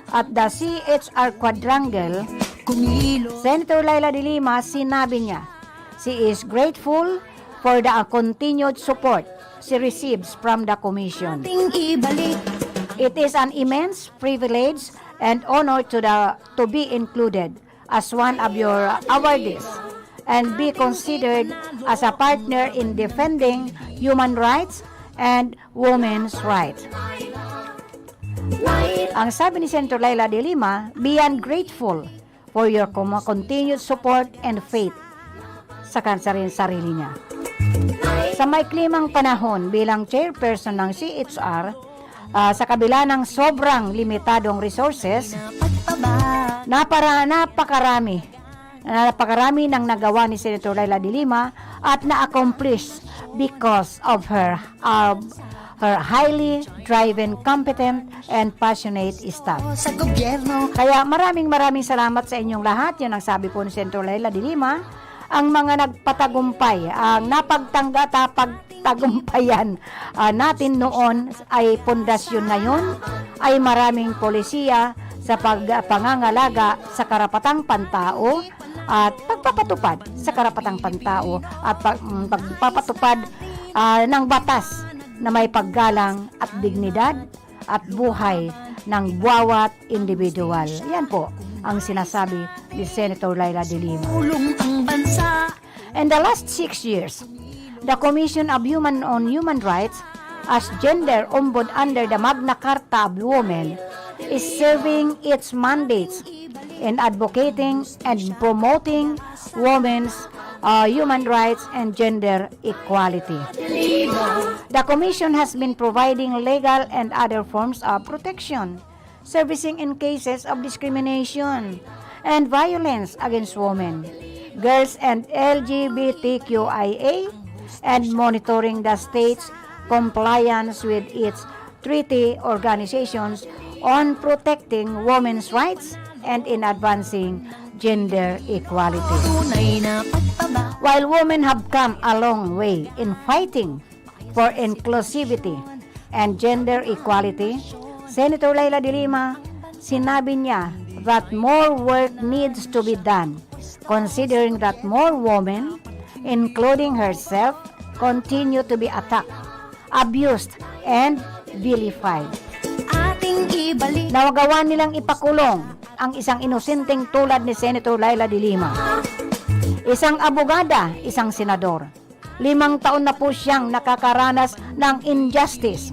[SPEAKER 2] at the CHR Quadrangle, Senator Laila de Lima, sinabi niya, she is grateful for the continued support she receives from the Commission. It is an immense privilege and honor to be included as one of your awardees and be considered as a partner in defending human rights and women's rights. Ang sabi ni Senator Laila de Lima, beyond grateful for your continued support and faith sa sarili niya. Sa maiklimang panahon bilang chairperson ng CHR, sa kabila ng sobrang limitadong resources, napakarami ng nagawa ni Senator Laila de Lima at na-accomplish because of her highly driven, competent, and passionate staff. Kaya maraming salamat sa inyong lahat. Yan ang sabi po ni Senator Laila de Lima. Ang mga nagpatagumpay, ang napagtagumpayan natin noon ay pundasyon ngayon, ay maraming polisiya sa pangangalaga sa karapatang pantao at pagpapatupad sa karapatang pantao at pagpapatupad ng batas na may paggalang at dignidad at buhay ng bawat individual. Yan po ang sinasabi ni Senator Laila de Lima. In the last 6 years, the Commission on Human Rights as gender ombud under the Magna Carta of Women is serving its mandates in advocating and promoting women's human rights and gender equality. The Commission has been providing legal and other forms of protection, servicing in cases of discrimination and violence against women, girls and LGBTQIA, and monitoring the state's compliance with its treaty organizations on protecting women's rights and in advancing gender equality.
[SPEAKER 1] Tunay na pagtaba.
[SPEAKER 2] While women have come a long way in fighting for inclusivity and gender equality, Senator Laila de Lima, sinabi niya that more work needs to be done, considering that more women, including herself, continue to be attacked, abused, and vilified.
[SPEAKER 1] Ating ibalik.
[SPEAKER 2] Nawagawa nilang ipakulong ang isang inosenteng tulad ni Senator Laila de Lima. Isang abogada, isang senador. 5 taon na po siyang nakakaranas ng injustice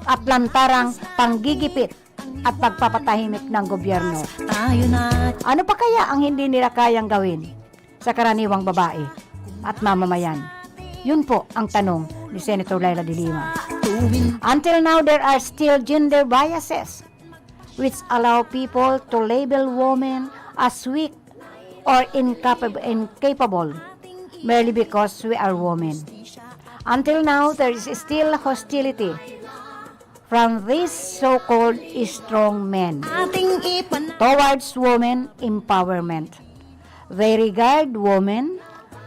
[SPEAKER 2] at lantarang panggigipit at pagpapatahimik ng gobyerno.
[SPEAKER 1] Tayo na.
[SPEAKER 2] Ano pa kaya ang hindi nila kayang gawin sa karaniwang babae at mamamayan? Yun po ang tanong ni Senator Laila de Lima. Until now, there are still gender biases which allow people to label women as weak or incapable merely because we are women. Until now, there is still hostility from these so-called strong men
[SPEAKER 1] Ating ipan.
[SPEAKER 2] towards women empowerment. They regard women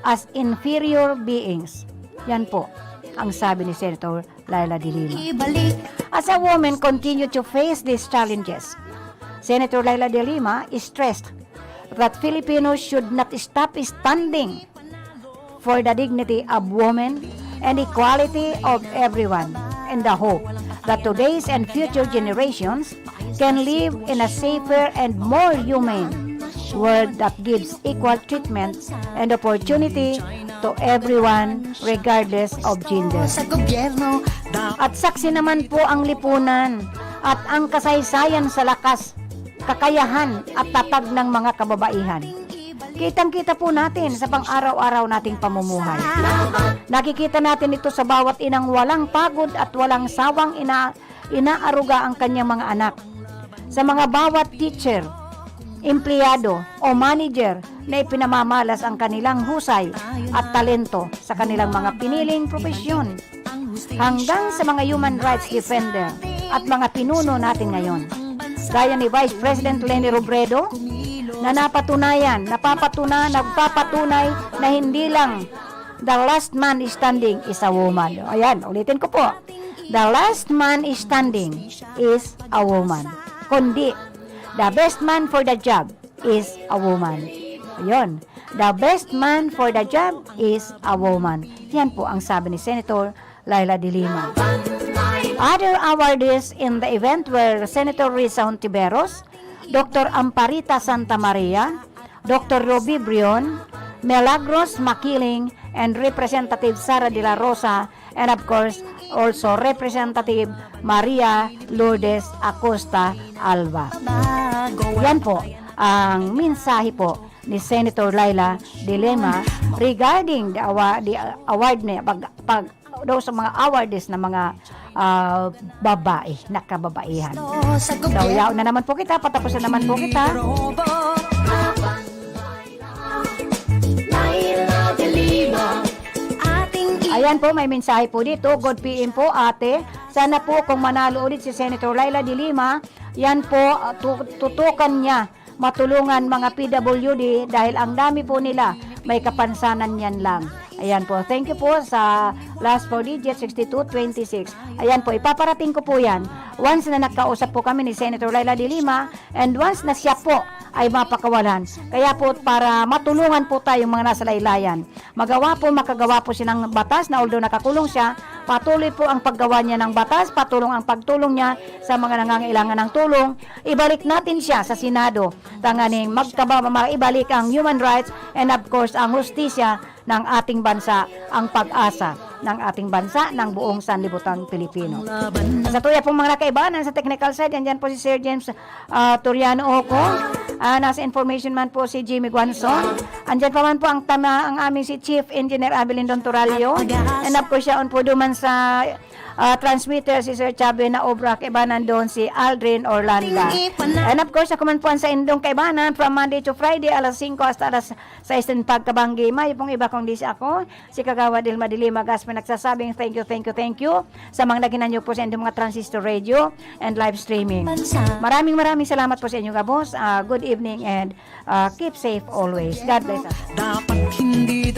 [SPEAKER 2] as inferior beings. Yan po ang sabi ni Senator Laila de Lima.
[SPEAKER 1] Ibalik.
[SPEAKER 2] As a woman continue to face these challenges, Senator Laila de Lima stressed that Filipinos should not stop standing for the dignity of women and equality of everyone, in the hope that today's and future generations can live in a safer and more humane world that gives equal treatment and opportunity to everyone regardless of gender.
[SPEAKER 1] Sa gobyerno.
[SPEAKER 2] At saksi naman po ang lipunan at ang kasaysayan sa lakas, kakayahan at tatag ng mga kababaihan. Kitang-kita po natin sa pang-araw-araw nating pamumuhay. Nakikita natin ito sa bawat inang walang pagod at walang sawang inaaruga ang kanyang mga anak. Sa mga bawat teacher, empleyado o manager na ipinamamalas ang kanilang husay at talento sa kanilang mga piniling profesyon, hanggang sa mga human rights defender at mga pinuno natin ngayon. Gaya ni Vice President Leni Robredo, na nagpapatunay na hindi lang the last man standing is a woman. Ayan, ulitin ko po. The last man standing is a woman. Kundi, the best man for the job is a woman. Ayun. The best man for the job is a woman. Yan po ang sabi ni Senator Laila de Lima. Other awardees in the event were Senator Risa Hontiveros, Dr. Amparita Santa Maria, Dr. Roby Brion, Milagros Makiling, and Representative Sara de la Rosa, and of course, also Representative Maria Lourdes Acosta Alba. Yan po ang mensahe po ni Senator Laila de Lima regarding the award niya daw sa mga awardees na mga babae, na kababaihan. Daw na naman po kita, patapos na naman po kita. Ayan po, may mensahe po dito. Good PM po, ate. Sana po kung manalo ulit si Senator Laila de Lima, yan po, tutukan niya matulungan mga PWD dahil ang dami po nila may kapansanan yan lang. Ayan po, thank you po sa last 4 digits, 6226. Ayan po, ipaparating ko po yan once na nagkausap po kami ni Senator Laila de Lima and once na siya po ay mapakawalan. Kaya po, para matulungan po tayong mga nasa laylayan, makagawa po siya ng batas na although nakakulong siya, patuloy po ang paggawa niya ng batas, patuloy ang pagtulong niya sa mga nangangailangan ng tulong. Ibalik natin siya sa Senado, tanganing maibalik ang human rights and of course ang hustisya ng ating bansa, ang pag-asa ng ating bansa, ng buong sanlibutan Pilipino. Sa tuya pong mga nakaibanan sa technical side, andyan po si Sir James Toriano Oco, nasa information man po si Jimmy Guanzon, andyan pa man po ang aming si Chief Engineer Abelindon Toralio, and of course siya on po duman sa transmitter si Sir Chabe na obra kaibanan doon si Aldrin Orlando. And of course, ako man po sa indong kaibanan from Monday to Friday, alas 5 hasta alas 6 ng pagkabanggi. May pong iba kong si ako, si Kagawa Del Madilima Gaspa, nagsasabing thank you sa mga naginan nyo po sa indong mga transistor radio and live streaming. Maraming salamat po sa inyo, Gabos. Good evening and keep safe always. God bless us.
[SPEAKER 1] Dapat hindi